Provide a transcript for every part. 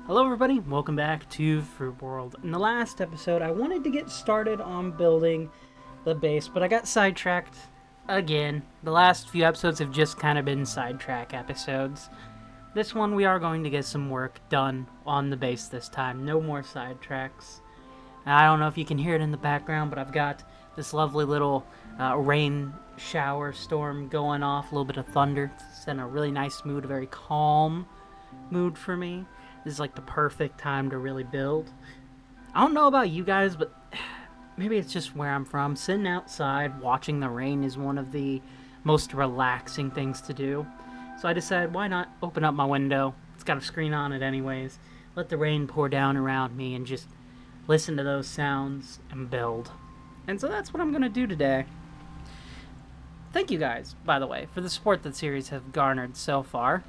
Hello everybody, welcome back to Froob World. In the last episode, I wanted to get started on building the base, but I got sidetracked again. The last few episodes have just kind of been sidetrack episodes. This one, we are going to get some work done on the base this time. No more sidetracks. I don't know if you can hear it in the background, but I've got this lovely little rain shower storm going off, a little bit of thunder. It's in a really nice mood, a very calm mood for me. This is like the perfect time to really build. I don't know about you guys, but maybe it's just where I'm from. Sitting outside watching the rain is one of the most relaxing things to do. So I decided, why not open up my window? It's got a screen on it anyways. Let the rain pour down around me and just listen to those sounds and build. And so that's what I'm going to do today. Thank you guys, by the way, for the support that the series have garnered so far.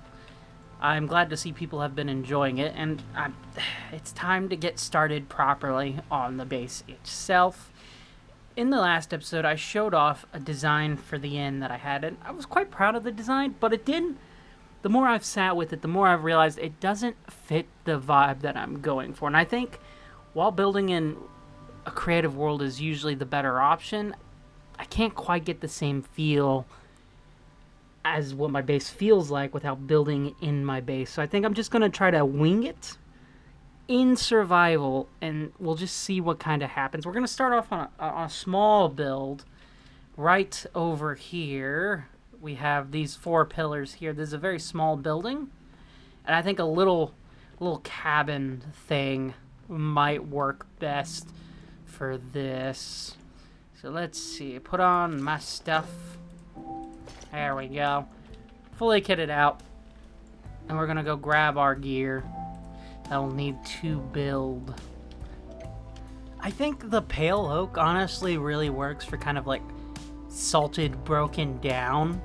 I'm glad to see people have been enjoying it, and it's time to get started properly on the base itself. In the last episode, I showed off a design for the inn that I had, and I was quite proud of the design, but it didn't. The more I've sat with it, the more I've realized it doesn't fit the vibe that I'm going for. And I think while building in a creative world is usually the better option, I can't quite get the same feel as what my base feels like without building in my base. So I think I'm just going to try to wing it in survival, and we'll just see what kind of happens. We're going to start off on a small build right over here. We have these 4 pillars here. This is a very small building, and I think a little cabin thing might work best for this. So let's see. Put on my stuff. There we go. Fully kitted out. And we're going to go grab our gear that we'll need to build. I think the pale oak honestly really works for kind of like salted, broken down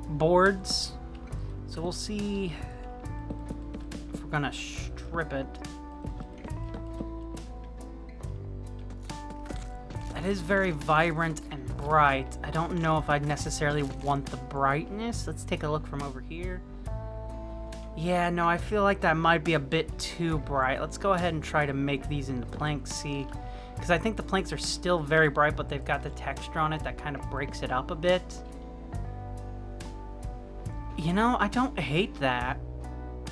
boards. So we'll see if we're going to strip it. It is very vibrant and bright. I don't know if I necessarily want the brightness. Let's take a look from over here. Yeah, no, I feel like that might be a bit too bright. Let's go ahead and try to make these into planks, see? Because I think the planks are still very bright, but they've got the texture on it that kind of breaks it up a bit. You know, I don't hate that,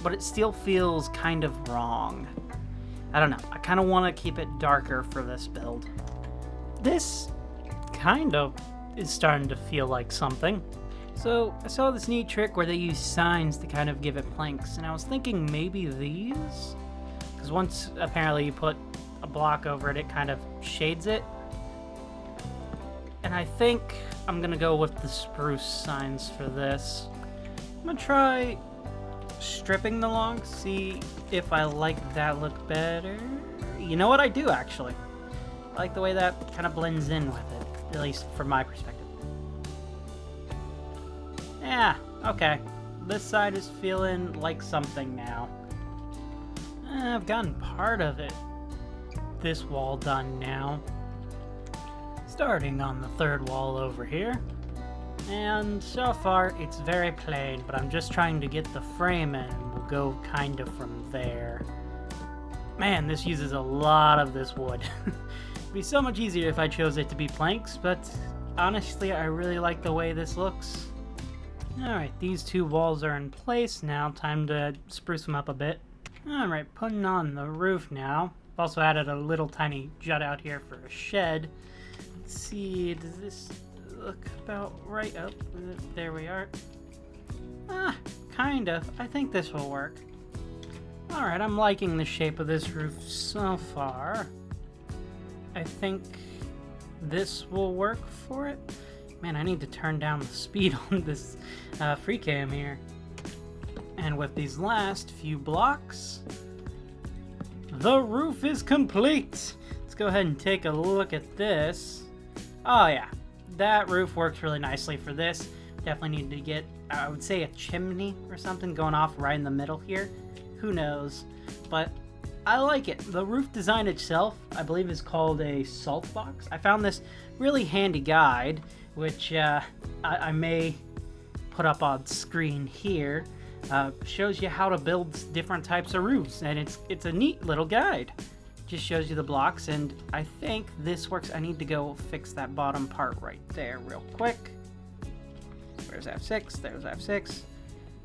but it still feels kind of wrong. I don't know. I kind of want to keep it darker for this build. This kind of is starting to feel like something. So I saw this neat trick where they use signs to kind of give it planks, and I was thinking maybe these? Because once apparently you put a block over it, it kind of shades it. And I think I'm going to go with the spruce signs for this. I'm going to try stripping the logs, see if I like that look better. You know what, I do actually. I like the way that kind of blends in with it, at least from my perspective. Yeah, okay. This side is feeling like something now. I've gotten part of it. This wall done now. Starting on the 3rd wall over here. And so far, it's very plain, but I'm just trying to get the frame in. We'll go kind of from there. Man, this uses a lot of this wood. It'd be so much easier if I chose it to be planks, but honestly, I really like the way this looks. Alright, these 2 walls are in place now. Time to spruce them up a bit. Alright, putting on the roof now. I've also added a little tiny jut out here for a shed. Let's see, does this look about right? Oh, there we are. Kind of. I think this will work. Alright, I'm liking the shape of this roof so far. I think this will work for it. Man, I need to turn down the speed on this free cam here. And with these last few blocks, the roof is complete. Let's go ahead and take a look at this. Oh yeah, that roof works really nicely for this. Definitely need to get, I would say, a chimney or something going off right in the middle here. Who knows? But I like it. The roof design itself, I believe, is called a salt box. I found this really handy guide, which I may put up on screen here. Shows you how to build different types of roofs, and it's a neat little guide. Just shows you the blocks, and I think this works. I need to go fix that bottom part right there real quick. Where's F6? There's F6.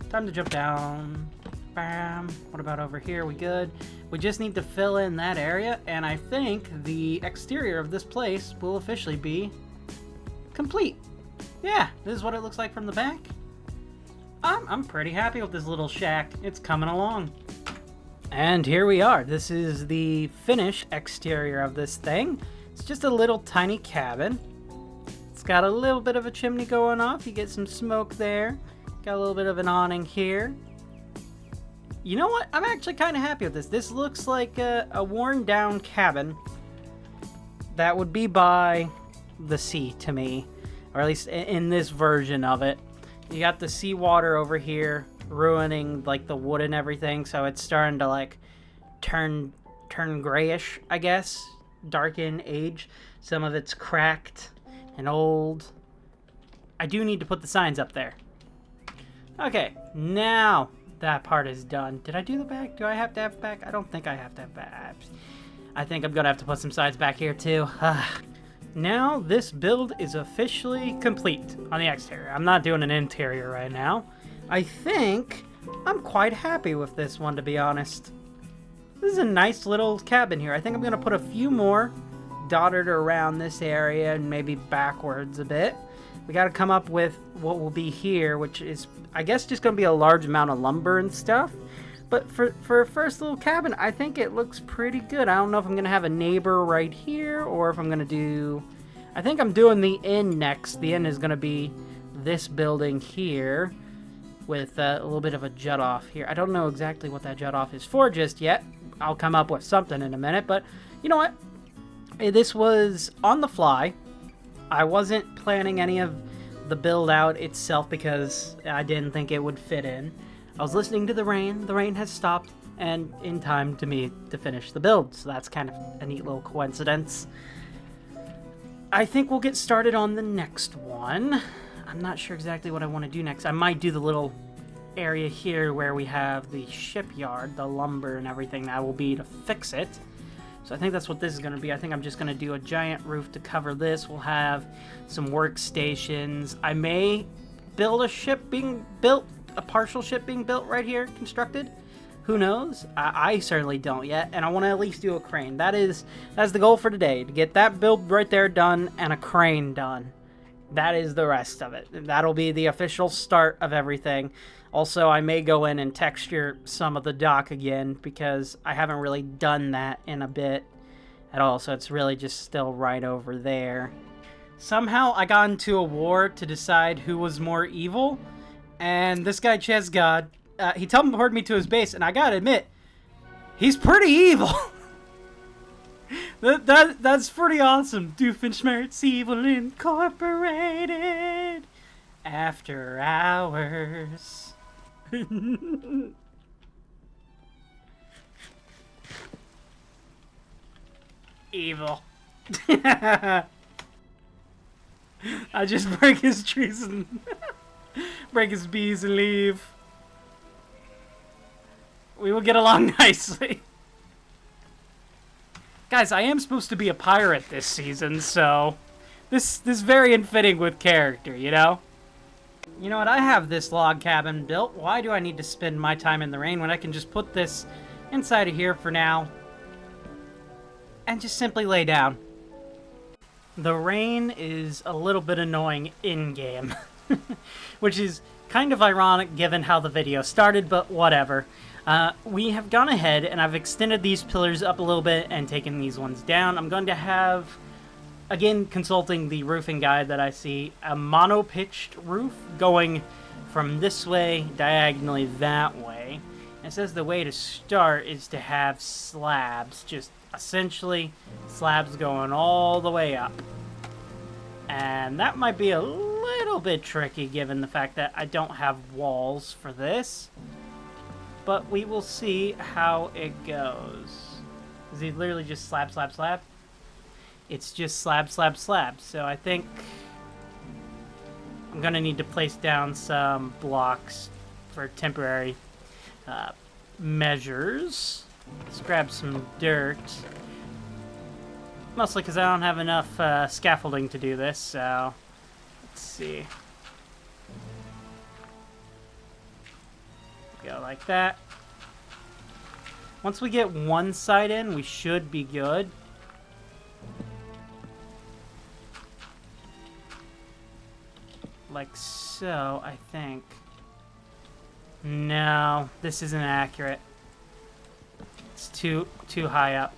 Time to jump down. Bam. What about over here? We good? We just need to fill in that area, and I think the exterior of this place will officially be complete. Yeah, this is what it looks like from the back. I'm pretty happy with this little shack. It's coming along. And here we are. This is the finished exterior of this thing. It's just a little tiny cabin. It's got a little bit of a chimney going off. You get some smoke there. Got a little bit of an awning here. You know what? I'm actually kind of happy with this. This looks like a worn down cabin that would be by the sea to me. Or at least in this version of it. You got the seawater over here ruining like the wood and everything, so it's starting to like turn grayish, I guess. Darken, age. Some of it's cracked and old. I do need to put the signs up there. Okay, now that part is done. Did I do the back? Do I have to have back? I don't think I have to have back. I think I'm gonna have to put some sides back here too. Now this build is officially complete on the exterior. I'm not doing an interior right now. I think I'm quite happy with this one, to be honest. This is a nice little cabin here. I think I'm going to put a few more dotted around this area and maybe backwards a bit. We got to come up with what will be here, which is, I guess, just going to be a large amount of lumber and stuff. But for a first little cabin, I think it looks pretty good. I don't know if I'm going to have a neighbor right here or if I'm going to do... I think I'm doing the inn next. The inn is going to be this building here with a little bit of a jut off here. I don't know exactly what that jut off is for just yet. I'll come up with something in a minute. But you know what? This was on the fly. I wasn't planning any of the build out itself because I didn't think it would fit in. I was listening to the rain. The rain has stopped, and in time to me to finish the build. So that's kind of a neat little coincidence. I think we'll get started on the next one. I'm not sure exactly what I want to do next. I might do the little area here where we have the shipyard, the lumber and everything that will be to fix it. So I think that's what this is going to be. I think I'm just going to do a giant roof to cover this. We'll have some workstations. I may build a ship being built, a partial ship being built right here, constructed. Who knows? I certainly don't yet, and I want to at least do a crane. That's the goal for today, to get that build right there done and a crane done. That is the rest of it. That'll be the official start of everything. Also, I may go in and texture some of the dock again because I haven't really done that in a bit at all, so it's really just still right over there. Somehow I got into a war to decide who was more evil, and this guy Chesgod, he teleported me to his base, and I gotta admit, he's pretty evil. That's pretty awesome. Doofenshmirtz Evil Incorporated. After hours. Evil. I just break his trees and break his bees and leave. We will get along nicely. Guys, I am supposed to be a pirate this season, so this very unfitting with character, you know? You know what? I have this log cabin built. Why do I need to spend my time in the rain when I can just put this inside of here for now and just simply lay down? The rain is a little bit annoying in-game, which is kind of ironic given how the video started, but whatever. We have gone ahead and I've extended these pillars up a little bit and taken these ones down. I'm going to have, again, consulting the roofing guide that I see, a mono-pitched roof going from this way diagonally that way. It says the way to start is to have slabs, just essentially slabs going all the way up. And that might be a little bit tricky given the fact that I don't have walls for this. But we will see how it goes. Is he literally just slab, slab, slab? It's just slab, slab, slab. So I think I'm gonna need to place down some blocks for temporary measures. Let's grab some dirt. Mostly because I don't have enough scaffolding to do this, so let's see. Go like that. Once we get one side in, we should be good. Like so, I think. No, this isn't accurate. It's too high up.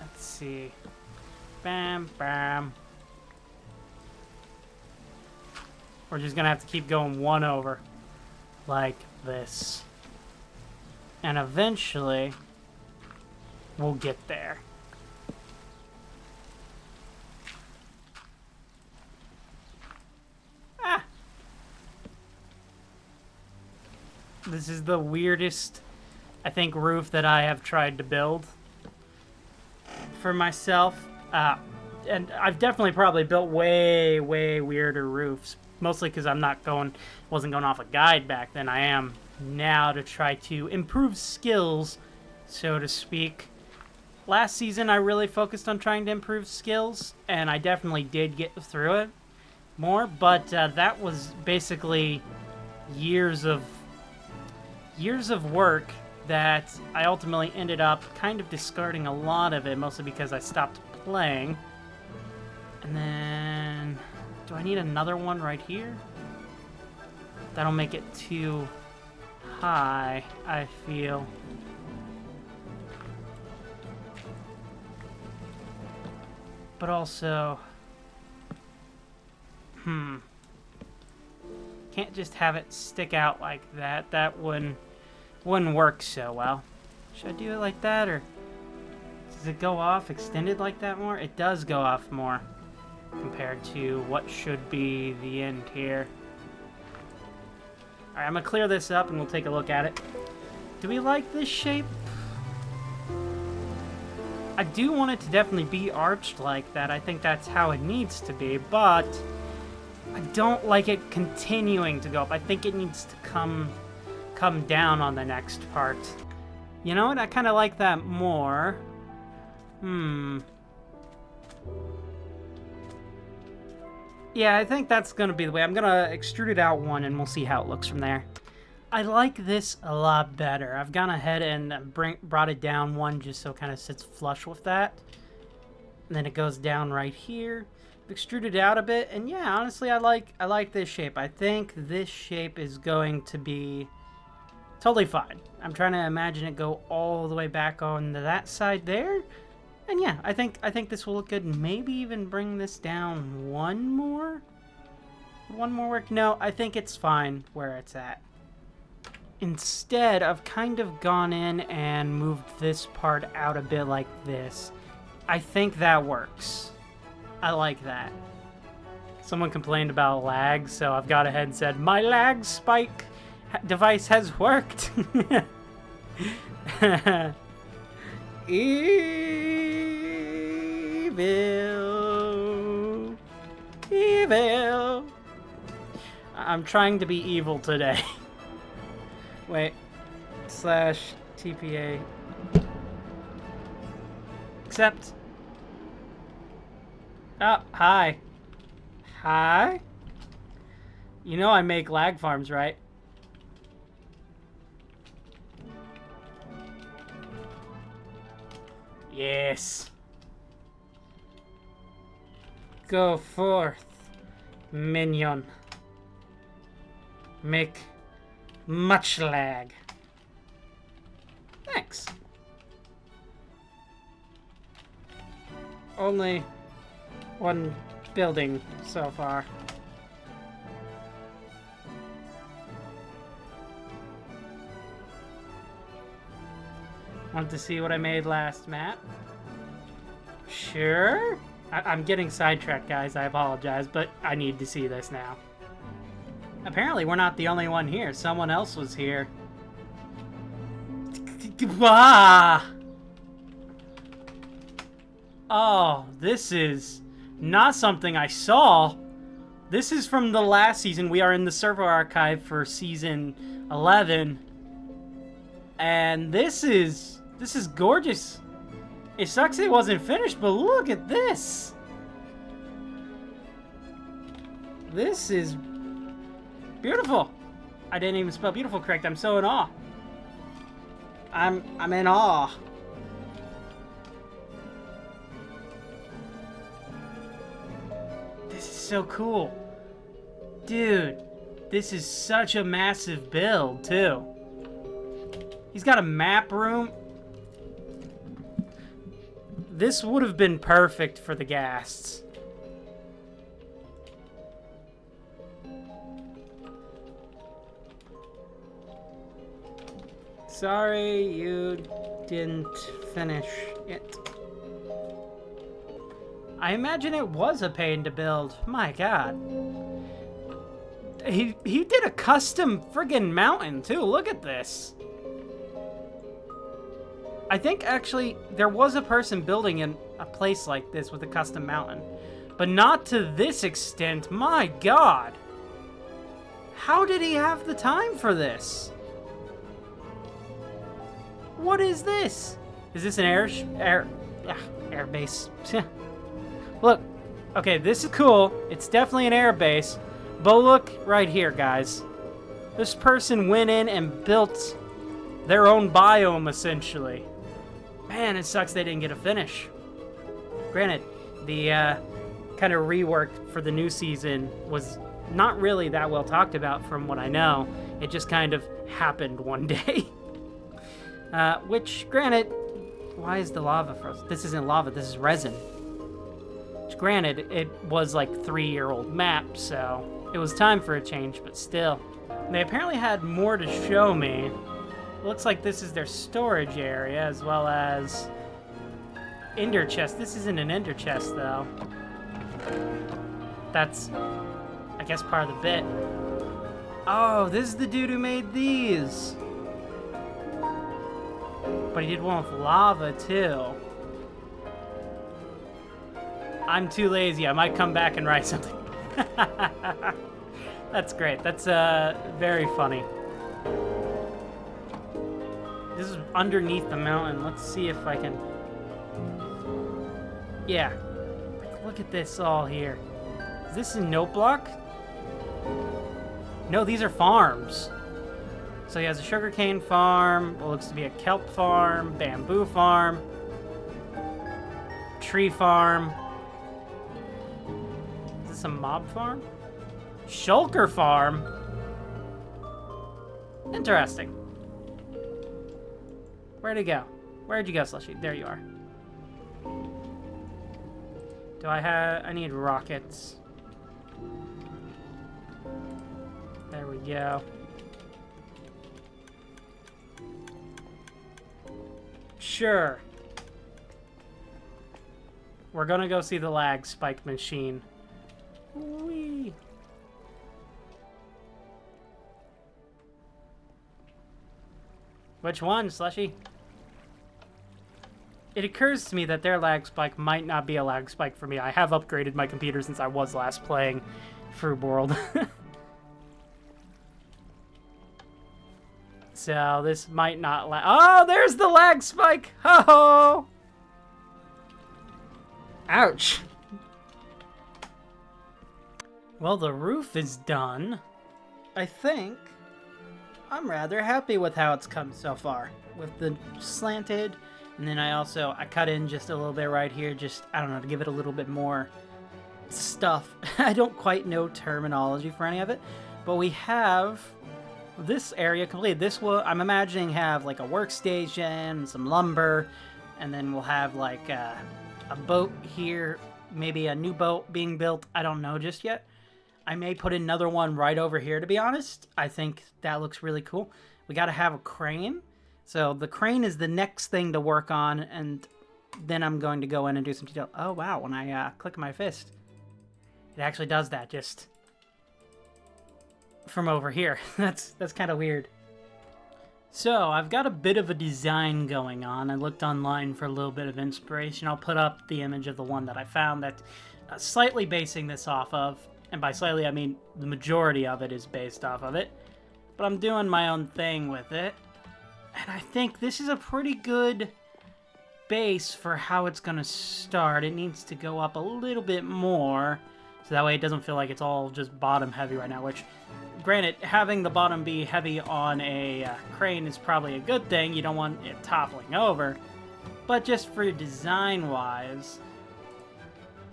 Let's see. Bam, bam. We're just gonna have to keep going one over. Like this. And eventually, we'll get there. Ah! This is the weirdest, I think, roof that I have tried to build for myself. And I've definitely probably built way, way weirder roofs. Mostly because wasn't going off a guide back then. I am now to try to improve skills, so to speak. Last season, I really focused on trying to improve skills, and I definitely did get through it more. But that was basically years of work that I ultimately ended up kind of discarding a lot of it, mostly because I stopped playing. And then, do I need another one right here? That'll make it too high, I feel. But also, can't just have it stick out like that. That wouldn't work so well. Should I do it like that, or does it go off extended like that more? It does go off more compared to what should be the end here. Alright, I'm gonna clear this up and we'll take a look at it. Do we like this shape? I do want it to definitely be arched like that. I think that's how it needs to be, but I don't like it continuing to go up. I think it needs to come down on the next part. You know what? I kind of like that more. Yeah, I think that's going to be the way. I'm going to extrude it out one, and we'll see how it looks from there. I like this a lot better. I've gone ahead and brought it down one just so it kind of sits flush with that. And then it goes down right here. I've extruded it out a bit, and yeah, honestly, I like this shape. I think this shape is going to be totally fine. I'm trying to imagine it go all the way back on to that side there. And yeah, I think this will look good. Maybe even bring this down one more work. No, I think it's fine where it's at. Instead, I've kind of gone in and moved this part out a bit like this. I think that works. I like that. Someone complained about lag, so I've got ahead and said, my lag spike device has worked. Evil. Evil. I'm trying to be evil today. Wait. /TPA. Accept. Oh, hi. Hi? You know I make lag farms, right? Yes. Go forth, minion. Make much lag. Thanks. Only one building so far. Want to see what I made last map? Sure? I'm getting sidetracked, guys. I apologize, but I need to see this now. Apparently, we're not the only one here. Someone else was here. Ah! Oh, this is not something I saw. This is from the last season. We are in the server archive for season 11. And this is gorgeous. It sucks it wasn't finished, but look at this. This is beautiful. I didn't even spell beautiful correct. I'm so in awe. I'm in awe. This is so cool. Dude, this is such a massive build, too. He's got a map room. This would have been perfect for the ghasts. Sorry you didn't finish it. I imagine it was a pain to build. My god. He did a custom friggin' mountain too. Look at this. I think actually there was a person building in a place like this with a custom mountain. But not to this extent. My god. How did he have the time for this? What is this? Is this an air base? Look, okay, this is cool. It's definitely an air base. But look right here, guys. This person went in and built their own biome, essentially. Man, it sucks they didn't get a finish. Granted, the kind of rework for the new season was not really that well talked about from what I know. It just kind of happened one day. Which, granted, why is the lava frozen? This isn't lava, this is resin. Which, granted, it was like 3-year-old map, so it was time for a change, but still. They apparently had more to show me. Looks like this is their storage area, as well as ender chest. This isn't an ender chest, though. That's, I guess, part of the bit. Oh, this is the dude who made these. But he did one with lava, too. I'm too lazy. I might come back and write something. That's great. That's very funny. This is underneath the mountain. Let's see if I can... Yeah. Look at this all here. Is this a note block? No, these are farms. So he has a sugarcane farm, what looks to be a kelp farm, bamboo farm, tree farm. Is this a mob farm? Shulker farm? Interesting. Where'd he go? Where'd you go, Slushy? There you are. Do I have... I need rockets. There we go. Sure. We're gonna go see the lag spike machine. Whee. Which one, Slushy? It occurs to me that their lag spike might not be a lag spike for me. I have upgraded my computer since I was last playing Froob World. So this might not lag. Oh, there's the lag spike! Ho-ho! Ouch. Well, the roof is done. I think I'm rather happy with how it's come so far. With the slanted, and then I cut in just a little bit right here, just, I don't know, to give it a little bit more stuff. I don't quite know terminology for any of it, but we have this area completed. This will, I'm imagining, have like a workstation, some lumber, and then we'll have like a boat here, maybe a new boat being built. I don't know just yet. I may put another one right over here, to be honest. I think that looks really cool. We got to have a crane. So the crane is the next thing to work on, and then I'm going to go in and do some detail. Oh, wow, when I click my fist, it actually does that just from over here. That's kind of weird. So I've got a bit of a design going on. I looked online for a little bit of inspiration. I'll put up the image of the one that I found that slightly basing this off of. And by slightly, I mean the majority of it is based off of it. But I'm doing my own thing with it. And I think this is a pretty good base for how it's going to start. It needs to go up a little bit more. So that way it doesn't feel like it's all just bottom heavy right now. Which, granted, having the bottom be heavy on a crane is probably a good thing. You don't want it toppling over. But just for design-wise,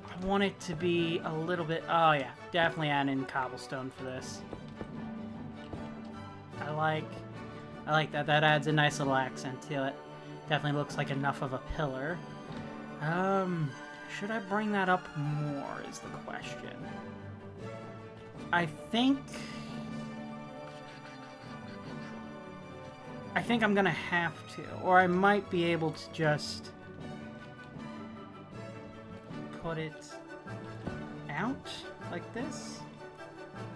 I want it to be a little bit... Oh, yeah. Definitely add in cobblestone for this. I like that. That adds a nice little accent to it. Definitely looks like enough of a pillar. Should I bring that up more is the question. I think I'm gonna have to, or I might be able to just put it out like this.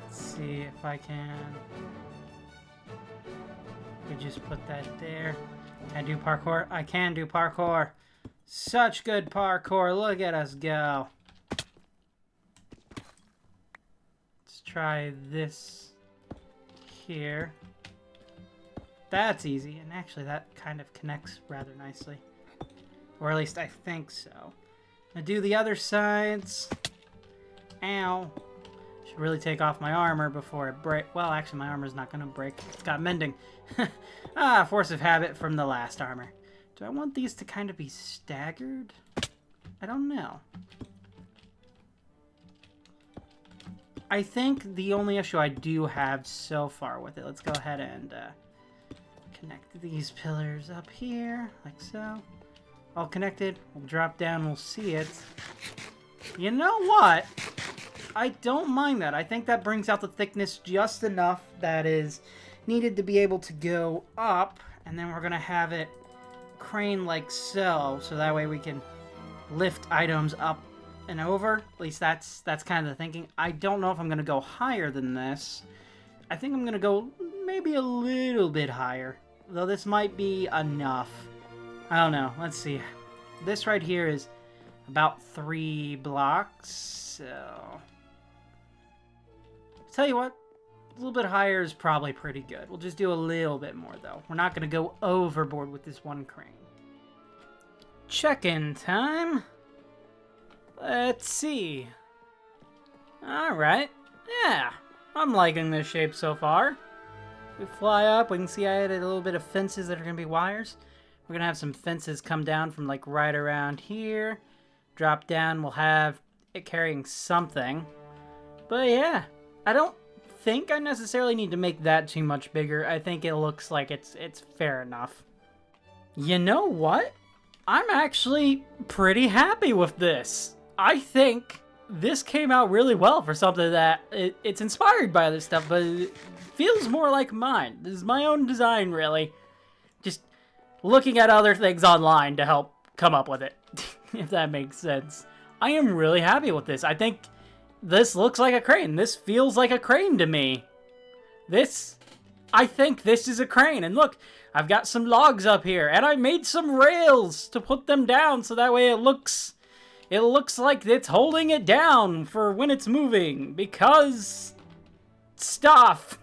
Let's see if I can. We just put that there. Can I do parkour? I can do parkour. Such good parkour. Look at us go. Let's try this here. That's easy, and actually that kind of connects rather nicely. Or at least I think so. Now do the other sides. Ow. Should really take off my armor before it breaks. Well, actually my armor's not going to break. It's got mending. Force of habit from the last armor. Do I want these to kind of be staggered? I don't know. I think the only issue I do have so far with it, let's go ahead and connect these pillars up here, like so. All connected. We'll drop down, we'll see it. You know what? I don't mind that. I think that brings out the thickness just enough that is needed to be able to go up, and then we're going to have it crane like so that way we can lift items up and over. At least that's kind of the thinking. I don't know if I'm going to go higher than this. I think I'm going to go maybe a little bit higher, though this might be enough. I don't know. Let's see. This right here is about 3 blocks, so tell you what, a little bit higher is probably pretty good. We'll just do a little bit more, though. We're not going to go overboard with this one crane. Check-in time. Let's see. Alright. Yeah, I'm liking this shape so far. We fly up, we can see I added a little bit of fences that are going to be wires. We're going to have some fences come down from like right around here. Drop down, we'll have it carrying something. But yeah, I don't think I necessarily need to make that too much bigger. I think it looks like it's fair enough. You know what? I'm actually pretty happy with this. I think this came out really well for something that it's inspired by this stuff, but it feels more like mine. This is my own design, really. Just looking at other things online to help come up with it, if that makes sense. I am really happy with this. I think this looks like a crane. This feels like a crane to me. I think this is a crane. And look, I've got some logs up here, and I made some rails to put them down so that way it looks like it's holding it down for when it's moving, because stuff.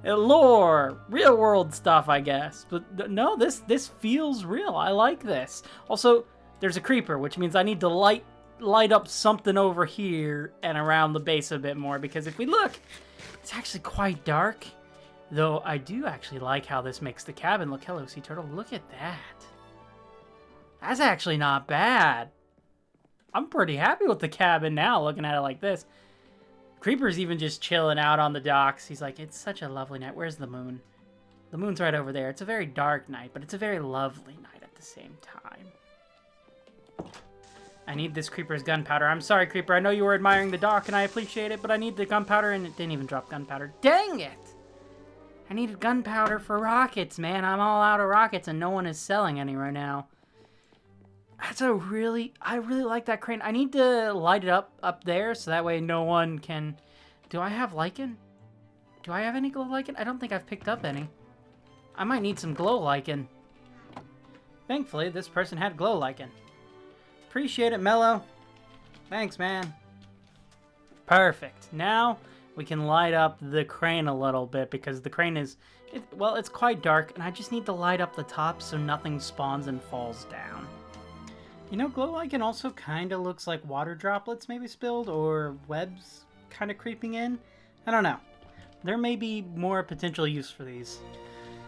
Lore, real world stuff, I guess. But no, this feels real. I like this. Also, there's a creeper, which means I need to light up something over here and around the base a bit more, because if we look, it's actually quite dark. Though I do actually like how this makes the cabin look. Hello, sea turtle. Look at that. That's actually not bad. I'm pretty happy with the cabin now, looking at it like this. Creeper's even just chilling out on the docks. He's like, it's such a lovely night. Where's the moon? The moon's right over there. It's a very dark night, but it's a very lovely night at the same time. I need this creeper's gunpowder. I'm sorry, creeper. I know you were admiring the dock, and I appreciate it, but I need the gunpowder, and it didn't even drop gunpowder. Dang it! I needed gunpowder for rockets, man. I'm all out of rockets, and no one is selling any right now. I really like that crane. I need to light it up there, so that way no one can... Do I have lichen? Do I have any glow lichen? I don't think I've picked up any. I might need some glow lichen. Thankfully, this person had glow lichen. Appreciate it, Mello. Thanks, man. Perfect. Now we can light up the crane a little bit because the crane is, well, it's quite dark, and I just need to light up the top so nothing spawns and falls down. You know, glow lichen also kind of looks like water droplets maybe spilled or webs kind of creeping in. I don't know. There may be more potential use for these.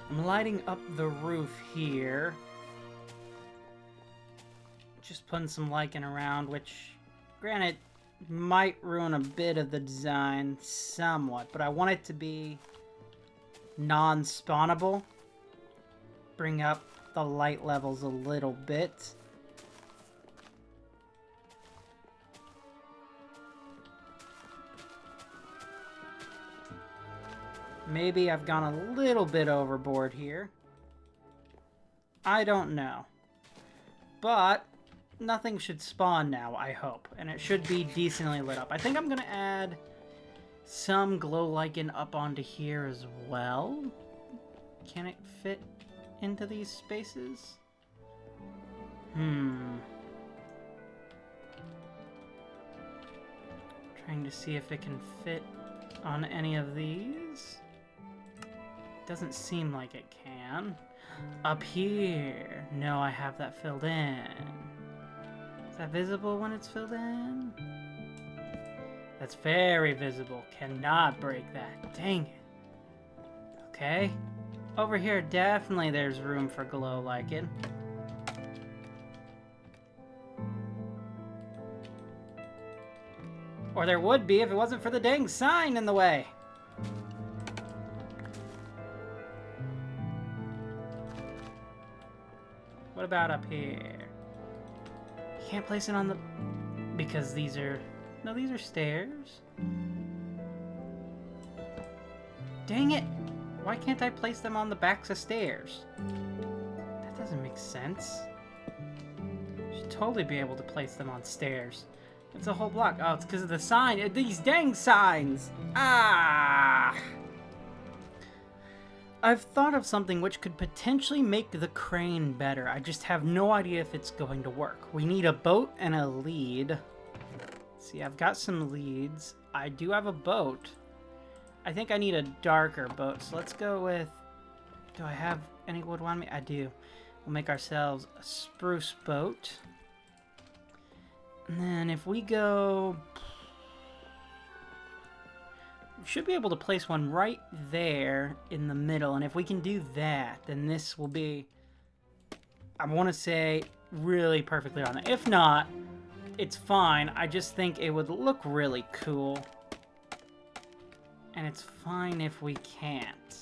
I'm lighting up the roof here. Just putting some lichen around, which, granted, might ruin a bit of the design somewhat, but I want it to be non-spawnable. Bring up the light levels a little bit. Maybe I've gone a little bit overboard here. I don't know. But nothing should spawn now, I hope. And it should be decently lit up. I think I'm going to add some glow lichen up onto here as well. Can it fit into these spaces? Trying to see if it can fit on any of these. Doesn't seem like it can. Up here. No, I have that filled in. Is that visible when it's filled in? That's very visible. Cannot break that. Dang it. Okay. Over here, definitely there's room for glow lichen. Or there would be if it wasn't for the dang sign in the way. What about up here? You can't place it on the... Because these are... No, these are stairs. Dang it! Why can't I place them on the backs of stairs? That doesn't make sense. Should totally be able to place them on stairs. It's a whole block. Oh, it's because of the sign. These dang signs! Ah! I've thought of something which could potentially make the crane better. I just have no idea if it's going to work. We need a boat and a lead. See, I've got some leads. I do have a boat. I think I need a darker boat, so let's go with... Do I have any wood on me? I do. We'll make ourselves a spruce boat. And then if we go... We should be able to place one right there in the middle, and if we can do that, then this will be, I want to say, really perfectly on it. If not, it's fine. I just think it would look really cool. And it's fine if we can't.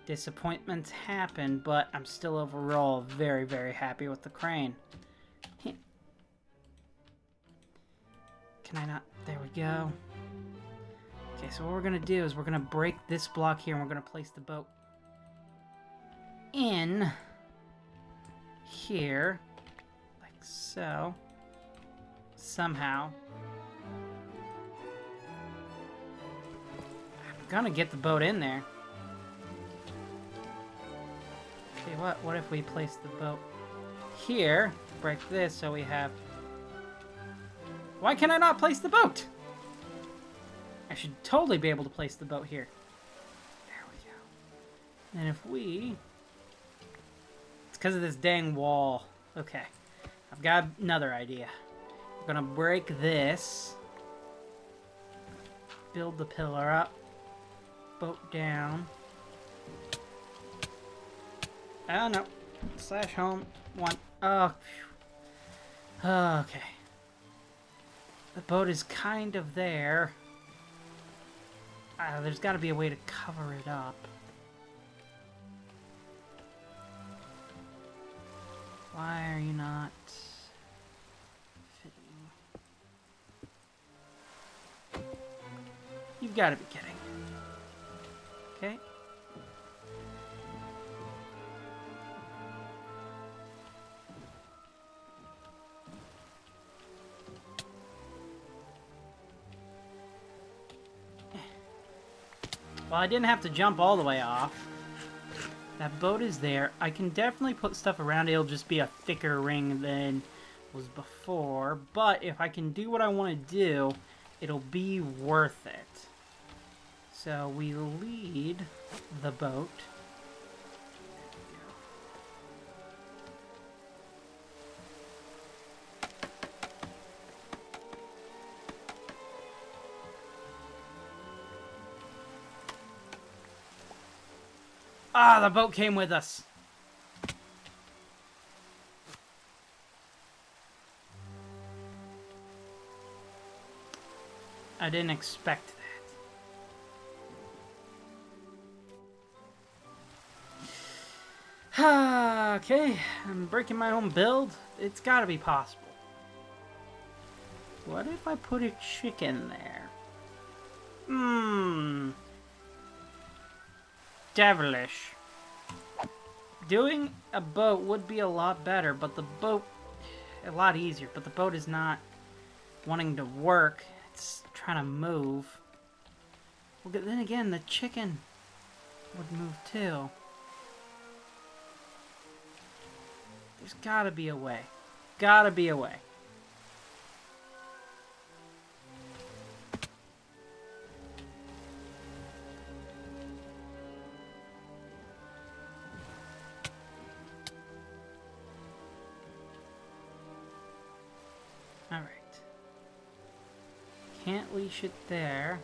Disappointments happen, but I'm still overall very, very happy with the crane. Can I not? There we go. Okay, so what we're going to do is we're going to break this block here and we're going to place the boat in here, like so, somehow. I'm going to get the boat in there. Okay, what if we place the boat here, break this so we have... Why can I not place the boat? I should totally be able to place the boat here. There we go. And if we... It's because of this dang wall. Okay. I've got another idea. We're gonna break this. Build the pillar up. Boat down. Oh, no. Slash home. One. Oh, phew. Okay. The boat is kind of there. There's got to be a way to cover it up. Why are you not fitting? You've got to be kidding. Okay. Well, I didn't have to jump all the way off. That boat is there. I can definitely put stuff around it. It'll just be a thicker ring than was before. But if I can do what I want to do, it'll be worth it. So we lead the boat. Ah, the boat came with us. I didn't expect that. Okay, I'm breaking my own build. It's gotta be possible. What if I put a chicken there? Devilish. Doing a boat would be a lot better, but the boat... a lot easier, but the boat is not wanting to work. It's trying to move. Well, then again, the chicken would move too. There's gotta be a way. Gotta be a way. Alright. Can't leash it there.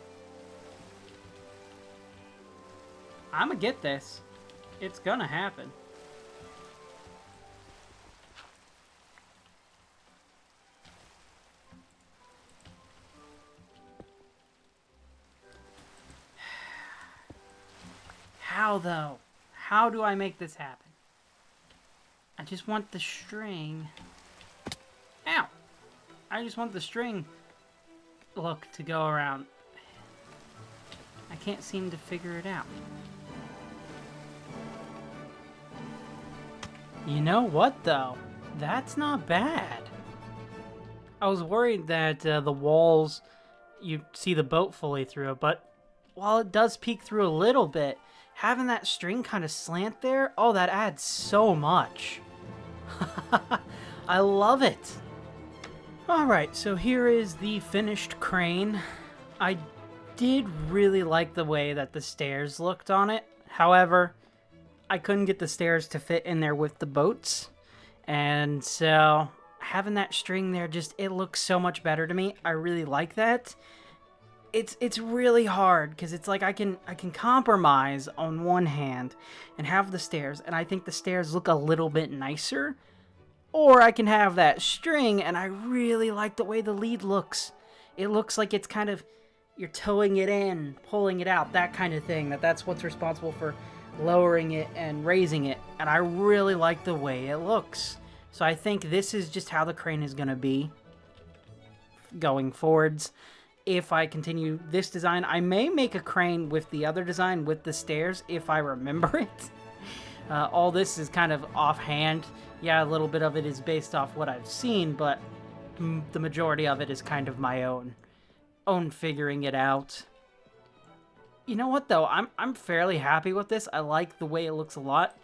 I'm gonna get this. It's gonna happen. How though? How do I make this happen? I just want the string. Ow! I just want the string look to go around. I can't seem to figure it out. You know what though? That's not bad. I was worried that the walls, you see the boat fully through it, but while it does peek through a little bit, having that string kind of slant there, oh, that adds so much. I love it. Alright, so here is the finished crane. I did really like the way that the stairs looked on it. However, I couldn't get the stairs to fit in there with the boats. And so, having that string there, just, it looks so much better to me. I really like that. It's really hard, because it's like I can compromise on one hand and have the stairs, and I think the stairs look a little bit nicer. Or I can have that string, and I really like the way the lead looks. It looks like it's kind of, you're towing it in, pulling it out, that kind of thing. That's what's responsible for lowering it and raising it. And I really like the way it looks. So I think this is just how the crane is going to be going forwards. If I continue this design, I may make a crane with the other design with the stairs if I remember it. All this is kind of offhand. Yeah, a little bit of it is based off what I've seen, but the majority of it is kind of my own figuring it out. You know what though? I'm fairly happy with this. I like the way it looks a lot.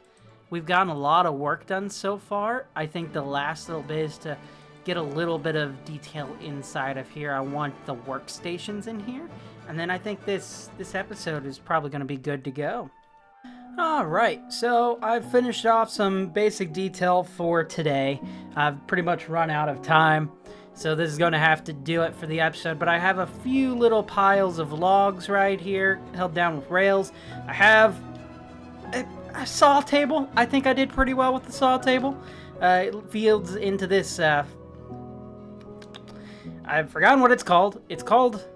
We've gotten a lot of work done so far. I think the last little bit is to get a little bit of detail inside of here. I want the workstations in here, and then I think this episode is probably going to be good to go. Alright, so I've finished off some basic detail for today. I've pretty much run out of time, so this is going to have to do it for the episode, but I have a few little piles of logs right here, held down with rails. I have a saw table. I think I did pretty well with the saw table. It feeds into this, I've forgotten what it's called. It's called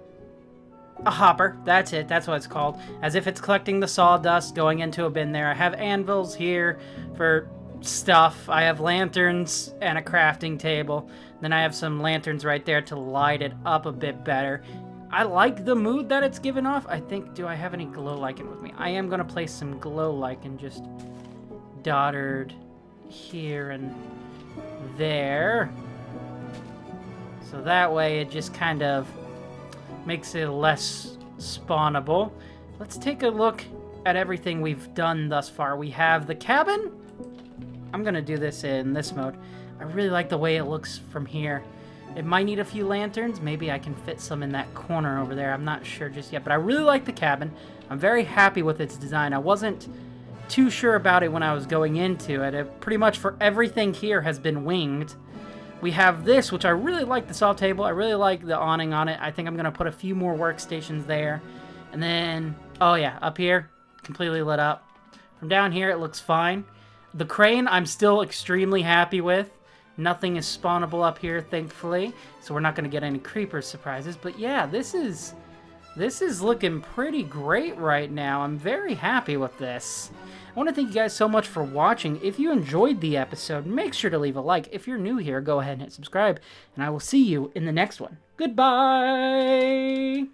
a hopper. That's it. That's what it's called. As if it's collecting the sawdust, going into a bin there. I have anvils here for stuff. I have lanterns and a crafting table. Then I have some lanterns right there to light it up a bit better. I like the mood that it's given off. I think, do I have any glow lichen with me? I am going to place some glow lichen just dotted here and there. So that way it just kind of makes it less spawnable. Let's take a look at everything we've done thus far. We have the cabin. I'm going to do this in this mode. I really like the way it looks from here. It might need a few lanterns. Maybe I can fit some in that corner over there. I'm not sure just yet, but I really like the cabin. I'm very happy with its design. I wasn't too sure about it when I was going into it. Pretty much for everything here has been winged. We have this, which I really like, the soft table. I really like the awning on it. I think I'm going to put a few more workstations there. And then, oh yeah, up here, completely lit up. From down here, it looks fine. The crane, I'm still extremely happy with. Nothing is spawnable up here, thankfully. So we're not going to get any creeper surprises. But yeah, this is looking pretty great right now. I'm very happy with this. I want to thank you guys so much for watching. If you enjoyed the episode, make sure to leave a like. If you're new here, go ahead and hit subscribe. And I will see you in the next one. Goodbye!